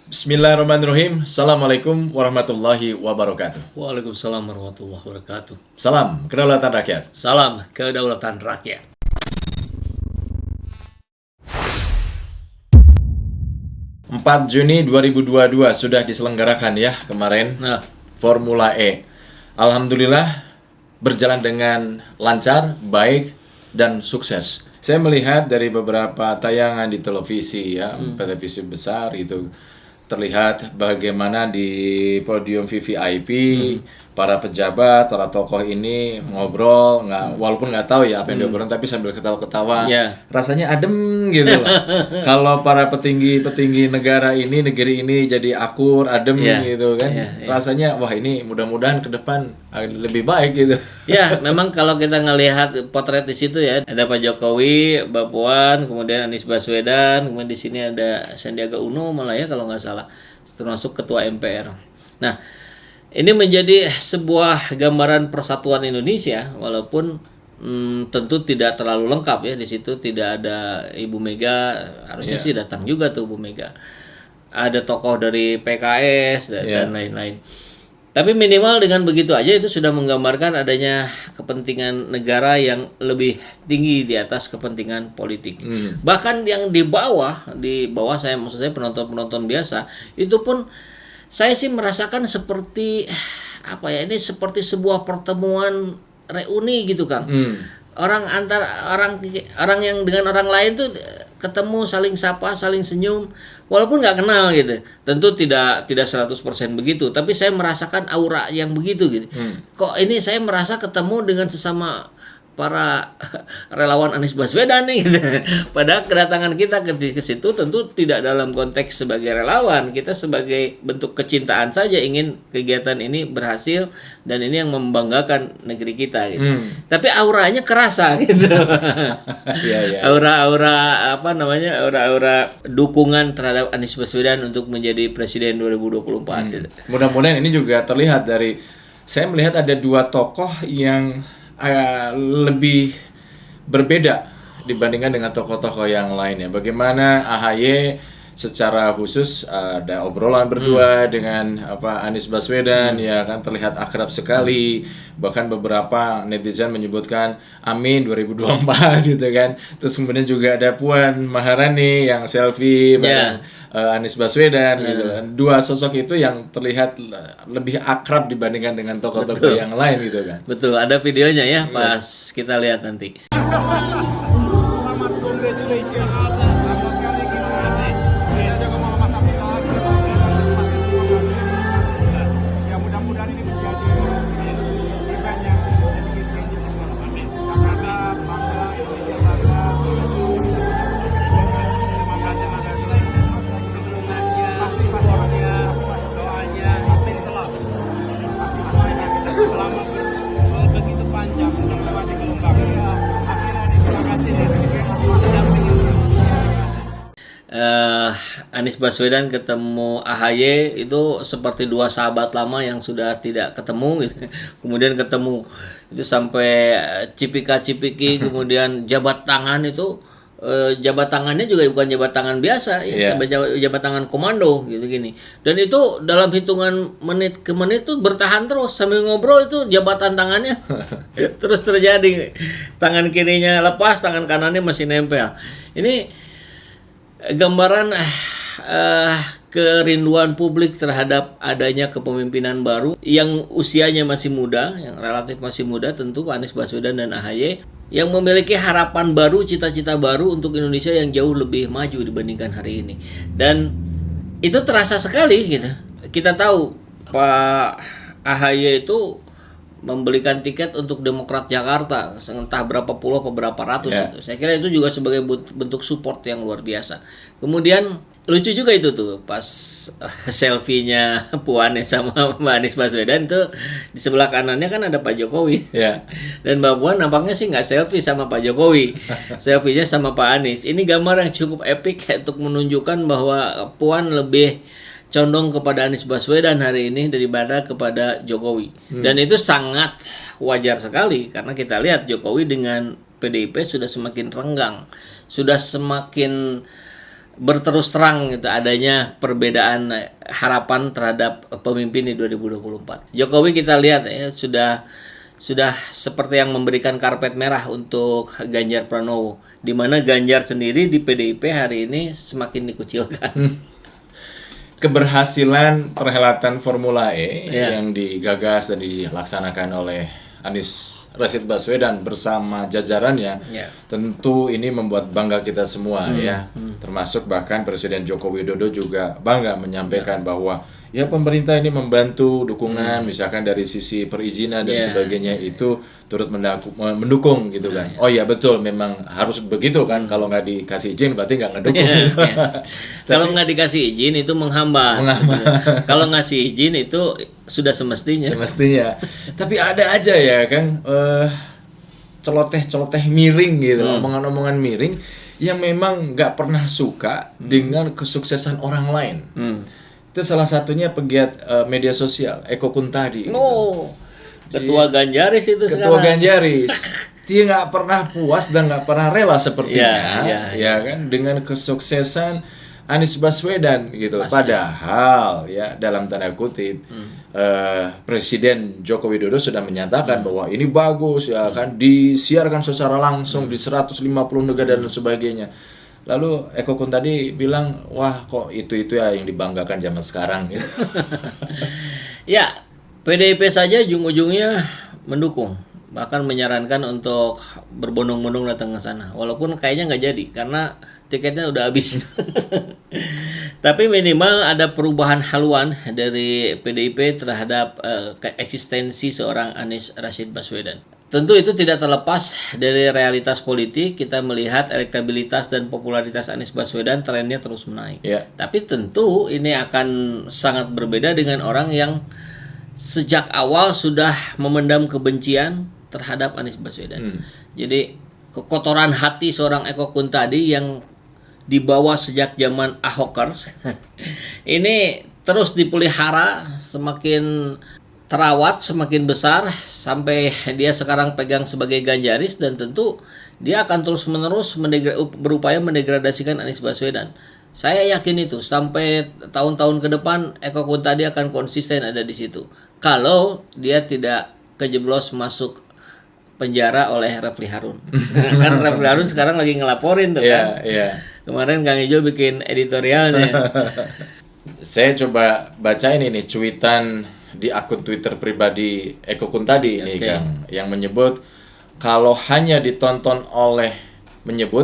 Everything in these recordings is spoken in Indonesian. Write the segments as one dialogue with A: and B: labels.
A: Bismillahirrahmanirrahim. Assalamualaikum warahmatullahi wabarakatuh.
B: Waalaikumsalam warahmatullahi wabarakatuh.
A: Salam kedaulatan rakyat.
B: Salam kedaulatan rakyat.
A: 4 Juni 2022 sudah diselenggarakan ya kemarin
B: Nah,
A: Formula E. Alhamdulillah berjalan dengan lancar, baik, dan sukses. Saya melihat dari beberapa tayangan di televisi ya, televisi besar itu terlihat bagaimana di podium VVIP para pejabat, para tokoh ini ngobrol, walaupun nggak tahu ya apa yang diobrolin, tapi sambil ketawa-ketawa,
B: Ya.
A: rasanya adem gitu loh. Kalau para petinggi-petinggi negeri ini jadi akur, adem
B: Ya.
A: gitu kan,
B: Ya.
A: rasanya wah ini mudah-mudahan ke depan lebih baik gitu.
B: ya memang kalau kita ngelihat potret di situ ya, ada Pak Jokowi, Mbak Puan, kemudian Anies Baswedan, kemudian di sini ada Sandiaga Uno malah ya kalau nggak salah, termasuk Ketua MPR. Nah, ini menjadi sebuah gambaran persatuan Indonesia, walaupun tentu tidak terlalu lengkap ya, di situ tidak ada Ibu Mega, harusnya sih datang juga tuh Bu Mega. Ada tokoh dari PKS dan lain-lain. Tapi minimal dengan begitu aja itu sudah menggambarkan adanya kepentingan negara yang lebih tinggi di atas kepentingan politik. Bahkan yang di bawah saya, maksud saya penonton-penonton biasa, itu pun saya sih merasakan seperti apa ya, ini seperti sebuah pertemuan reuni gitu, Kang. Orang orang yang dengan orang lain tuh ketemu, saling sapa, saling senyum, walaupun nggak kenal gitu. Tentu tidak 100% begitu, tapi saya merasakan aura yang begitu gitu. Kok ini saya merasa ketemu dengan sesama para relawan Anies Baswedan nih gitu. Padahal kedatangan kita ke situ tentu tidak dalam konteks sebagai relawan, kita sebagai bentuk kecintaan saja ingin kegiatan ini berhasil dan ini yang membanggakan negeri kita gitu. Tapi auranya kerasa gitu. Aura apa namanya? Aura dukungan terhadap Anies Baswedan untuk menjadi presiden 2024 gitu.
A: Mudah-mudahan ini juga terlihat dari, saya melihat ada dua tokoh yang lebih berbeda dibandingkan dengan tokoh-tokoh yang lainnya. Bagaimana AHY secara khusus ada obrolan berdua dengan Anies Baswedan, ya kan, terlihat akrab sekali. Bahkan beberapa netizen menyebutkan amin 2024 gitu kan. Terus kemudian juga ada Puan Maharani yang selfie bareng Anies Baswedan gitu kan. Dua sosok itu yang terlihat lebih akrab dibandingkan dengan tokoh-tokoh yang lain gitu kan.
B: Betul, ada videonya ya pas kita lihat nanti. Anies Baswedan ketemu AHY itu seperti dua sahabat lama yang sudah tidak ketemu gitu. Kemudian ketemu itu sampai cipika-cipiki, kemudian jabat tangan itu jabat tangannya juga bukan jabat tangan biasa ya, jabat tangan komando gitu gini. Dan itu dalam hitungan menit ke menit tuh bertahan terus sambil ngobrol, itu jabatan tangannya terus terjadi. Tangan kirinya lepas, tangan kanannya masih nempel. Ini gambaran kerinduan publik terhadap adanya kepemimpinan baru yang usianya masih muda, yang relatif masih muda, tentu Anies Baswedan dan AHY, yang memiliki harapan baru, cita-cita baru untuk Indonesia yang jauh lebih maju dibandingkan hari ini. Dan itu terasa sekali gitu. Kita tahu Pak AHY itu membelikan tiket untuk Demokrat Jakarta, entah berapa puluh atau berapa ratus itu. Saya kira itu juga sebagai bentuk support yang luar biasa. Kemudian lucu juga itu tuh pas selfie-nya Puan sama Mbak Anies Baswedan itu, di sebelah kanannya kan ada Pak Jokowi. Dan Mbak Puan nampaknya sih nggak selfie sama Pak Jokowi, selfie-nya sama Pak Anies. Ini gambar yang cukup epik untuk menunjukkan bahwa Puan lebih condong kepada Anies Baswedan hari ini daripada kepada Jokowi. Dan itu sangat wajar sekali karena kita lihat Jokowi dengan PDIP sudah semakin renggang, sudah semakin berterus terang gitu adanya perbedaan harapan terhadap pemimpin di 2024. Jokowi kita lihat ya sudah seperti yang memberikan karpet merah untuk Ganjar Pranowo, di mana Ganjar sendiri di PDIP hari ini semakin dikucilkan.
A: Keberhasilan perhelatan Formula E
B: Ya.
A: yang digagas dan dilaksanakan oleh Anies Rashid Baswedan bersama jajarannya,
B: Ya.
A: tentu ini membuat bangga kita semua ya. Termasuk bahkan Presiden Joko Widodo juga bangga menyampaikan bahwa ya pemerintah ini membantu dukungan misalkan dari sisi perizinan dan
B: Ya.
A: sebagainya itu turut mendukung gitu kan. Oh ya betul, memang harus begitu kan. Kalau nggak dikasih izin berarti nggak ngedukung.
B: Kalau nggak dikasih izin itu menghambat. Kalau ngasih izin itu sudah semestinya.
A: Semestinya. Tapi ada aja ya kan celoteh-celoteh miring gitu, omongan-omongan miring yang memang nggak pernah suka dengan kesuksesan orang lain. Itu salah satunya pegiat media sosial, Eko Kuntadi.
B: Oh, ketua Ganjaris itu
A: Ketua
B: sekarang.
A: Ganjaris. Dia nggak pernah puas dan nggak pernah rela sepertinya,
B: Ya.
A: kan, dengan kesuksesan Anies Baswedan gitu. Padahal ya dalam tanda kutip Presiden Joko Widodo sudah menyatakan bahwa ini bagus ya kan, disiarkan secara langsung di 150 negara dan sebagainya. Lalu Eko Kuntadi bilang, wah kok itu ya yang dibanggakan zaman sekarang gitu.
B: Ya, PDIP saja ujung-ujungnya mendukung, bahkan menyarankan untuk berbondong-bondong datang ke sana. Walaupun kayaknya nggak jadi karena tiketnya udah habis. Tapi minimal ada perubahan haluan dari PDIP terhadap eksistensi seorang Anies Rashid Baswedan. Tentu itu tidak terlepas dari realitas politik. Kita melihat elektabilitas dan popularitas Anies Baswedan trennya terus menaik.
A: Ya.
B: Tapi tentu ini akan sangat berbeda dengan orang yang sejak awal sudah memendam kebencian terhadap Anies Baswedan. Jadi kekotoran hati seorang Eko Kuntadi yang dibawa sejak zaman Ahokers ini terus dipelihara, semakin terawat, semakin besar sampai dia sekarang pegang sebagai Ganjaris, dan tentu dia akan terus-menerus berupaya mendegradasikan Anies Baswedan. Saya yakin itu sampai tahun-tahun ke depan Eko Kuntadi akan konsisten ada di situ. Kalau dia tidak kejeblos masuk penjara oleh Refli Harun. Kan Refli Harun sekarang lagi ngelaporin tuh kan.
A: Iya.
B: Kemarin Kang Ijo bikin editorialnya.
A: Saya coba baca ini nih cuitan di akun Twitter pribadi Eko Kuntadi ini Kang, yang menyebut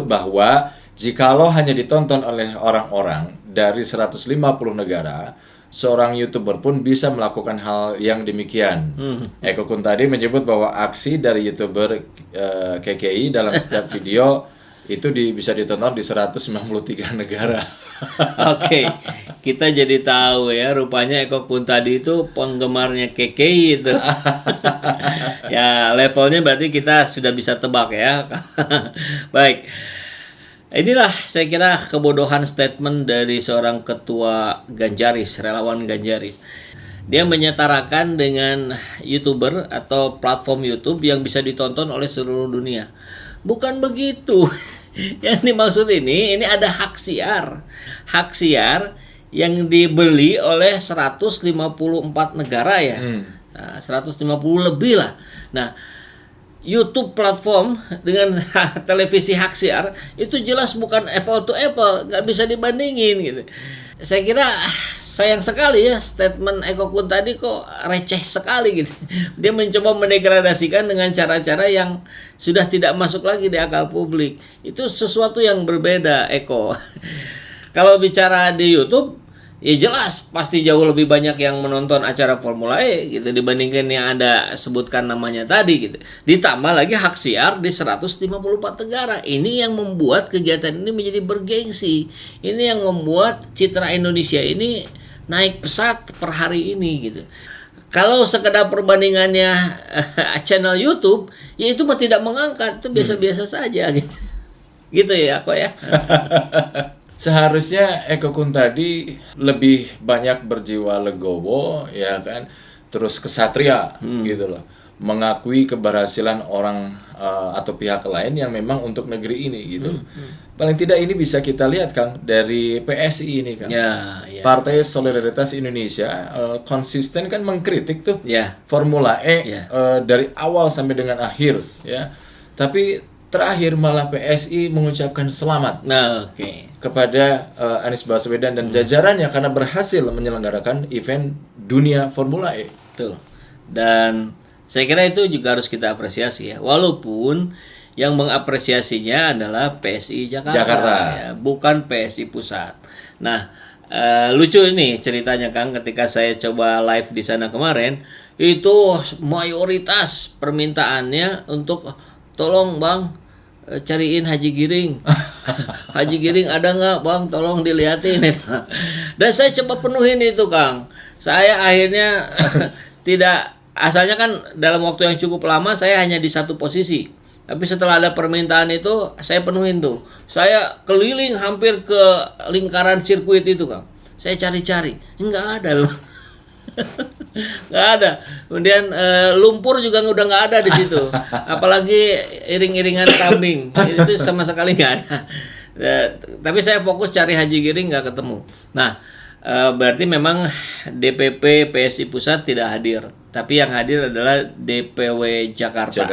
A: bahwa jikalau hanya ditonton oleh orang-orang dari 150 negara, seorang YouTuber pun bisa melakukan hal yang demikian. Eko Kuntadi menyebut bahwa aksi dari YouTuber KKI dalam setiap video itu bisa ditonton di 193 negara.
B: Oke, kita jadi tahu ya, rupanya Eko Kuntadi itu penggemarnya KKI itu. Ya, levelnya berarti kita sudah bisa tebak ya. Baik. Inilah saya kira kebodohan statement dari seorang ketua Ganjaris, relawan Ganjaris. Dia menyetarakan dengan YouTuber atau platform YouTube yang bisa ditonton oleh seluruh dunia. Bukan begitu. Yang dimaksud ini ada hak siar. Hak siar yang dibeli oleh 154 negara ya. Nah, 150 lebih lah. Nah, YouTube platform dengan televisi hak siar itu jelas bukan apple to apple, nggak bisa dibandingin gitu. Saya kira sayang sekali ya statement Eko Kuntadi kok receh sekali gitu. Dia mencoba mendegradasikan dengan cara-cara yang sudah tidak masuk lagi di akal publik. Itu sesuatu yang berbeda Eko. Kalau bicara di YouTube, ya jelas pasti jauh lebih banyak yang menonton acara Formula E gitu dibandingkan yang Anda sebutkan namanya tadi gitu. Ditambah lagi hak siar di 154 negara. Ini yang membuat kegiatan ini menjadi bergengsi. Ini yang membuat citra Indonesia ini naik pesat per hari ini gitu. Kalau sekedar perbandingannya channel YouTube, ya itu mah tidak mengangkat, itu biasa-biasa saja gitu. Gitu ya kok ya.
A: Seharusnya Eko Kuntadi lebih banyak berjiwa legowo ya kan, terus kesatria gitu loh. mengakui keberhasilan orang atau pihak lain yang memang untuk negeri ini gitu. Paling tidak ini bisa kita lihat Kang dari PSI ini Kang.
B: Ya, ya.
A: Partai Solidaritas Indonesia konsisten kan mengkritik tuh
B: Ya.
A: Formula E
B: Ya.
A: dari awal sampai dengan akhir ya. Tapi terakhir malah PSI mengucapkan selamat
B: Nah, oke.
A: kepada Anies Baswedan dan jajarannya karena berhasil menyelenggarakan event dunia Formula E.
B: Betul. Dan saya kira itu juga harus kita apresiasi ya. Walaupun yang mengapresiasinya adalah PSI Jakarta. Ya, bukan PSI Pusat. Nah, lucu ini ceritanya Kang, ketika saya coba live di sana kemarin, itu mayoritas permintaannya untuk tolong Bang cariin Haji Giring. Haji Giring ada nggak Bang? Tolong dilihatin itu. Dan saya coba penuhin itu Kang. Saya akhirnya tidak, asalnya kan dalam waktu yang cukup lama saya hanya di satu posisi. Tapi setelah ada permintaan itu saya penuhin tuh. Saya keliling hampir ke lingkaran sirkuit itu Kang. Saya cari-cari, nggak ada loh. Nggak ada. Kemudian lumpur juga udah nggak ada di situ. Apalagi iring-iringan kambing itu sama sekali nggak ada. Tapi saya fokus cari Haji Giring nggak ketemu. Nah, berarti memang DPP PSI Pusat tidak hadir. Tapi yang hadir adalah DPW Jakarta.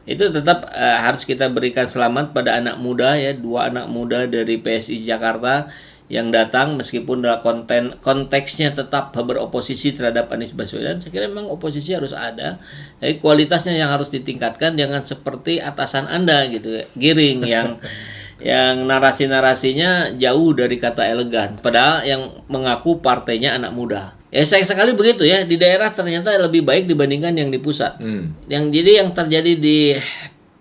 B: Itu tetap harus kita berikan selamat pada anak muda ya, 2 anak muda dari PSI Jakarta yang datang meskipun dalam konteksnya tetap beroposisi terhadap Anies Baswedan. Saya kira memang oposisi harus ada, tapi kualitasnya yang harus ditingkatkan, jangan seperti atasan Anda gitu ya, Giring yang narasi-narasinya jauh dari kata elegan, padahal yang mengaku partainya anak muda. Ya sayang sekali begitu ya, di daerah ternyata lebih baik dibandingkan yang di pusat. Yang terjadi di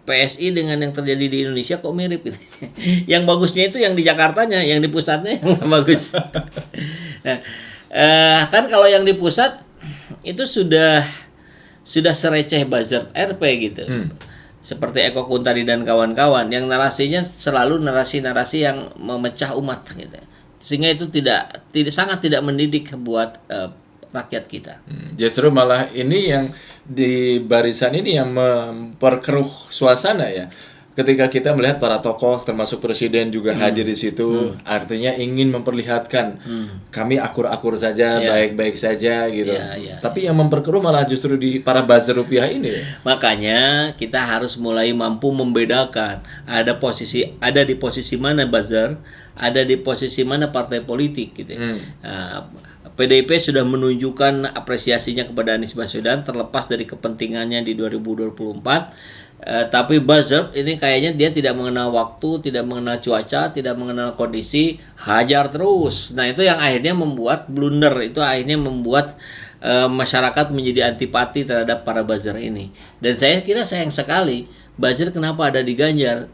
B: PSI dengan yang terjadi di Indonesia kok mirip gitu. Yang bagusnya itu yang di Jakartanya, yang di pusatnya yang nggak bagus. Nah, kan kalau yang di pusat itu sudah sereceh buzzer RP gitu. Seperti Eko Kuntadi dan kawan-kawan yang narasinya selalu narasi-narasi yang memecah umat gitu. Sehingga itu sangat tidak mendidik buat rakyat kita.
A: Justru malah ini yang di barisan ini yang memperkeruh suasana ya. Ketika kita melihat para tokoh termasuk presiden juga hadir di situ, artinya ingin memperlihatkan kami akur-akur saja, baik-baik saja gitu. Tapi yang memperkeruh malah justru di para buzzer rupiah ini.
B: Makanya kita harus mulai mampu membedakan ada di posisi mana buzzer, ada di posisi mana partai politik gitu. Nah, PDIP sudah menunjukkan apresiasinya kepada Anies Baswedan terlepas dari kepentingannya di 2024. Tapi buzzer ini kayaknya dia tidak mengenal waktu, tidak mengenal cuaca, tidak mengenal kondisi, hajar terus. Nah itu yang akhirnya membuat blunder, itu akhirnya membuat masyarakat menjadi antipati terhadap para buzzer ini. Dan saya kira sayang sekali buzzer kenapa ada di Ganjar.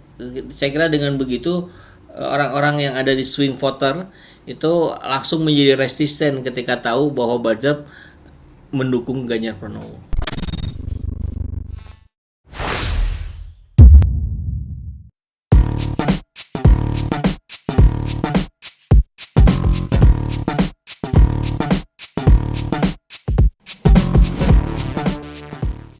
B: Saya kira dengan begitu orang-orang yang ada di swing voter itu langsung menjadi resisten ketika tahu bahwa buzzer mendukung Ganjar Pranowo.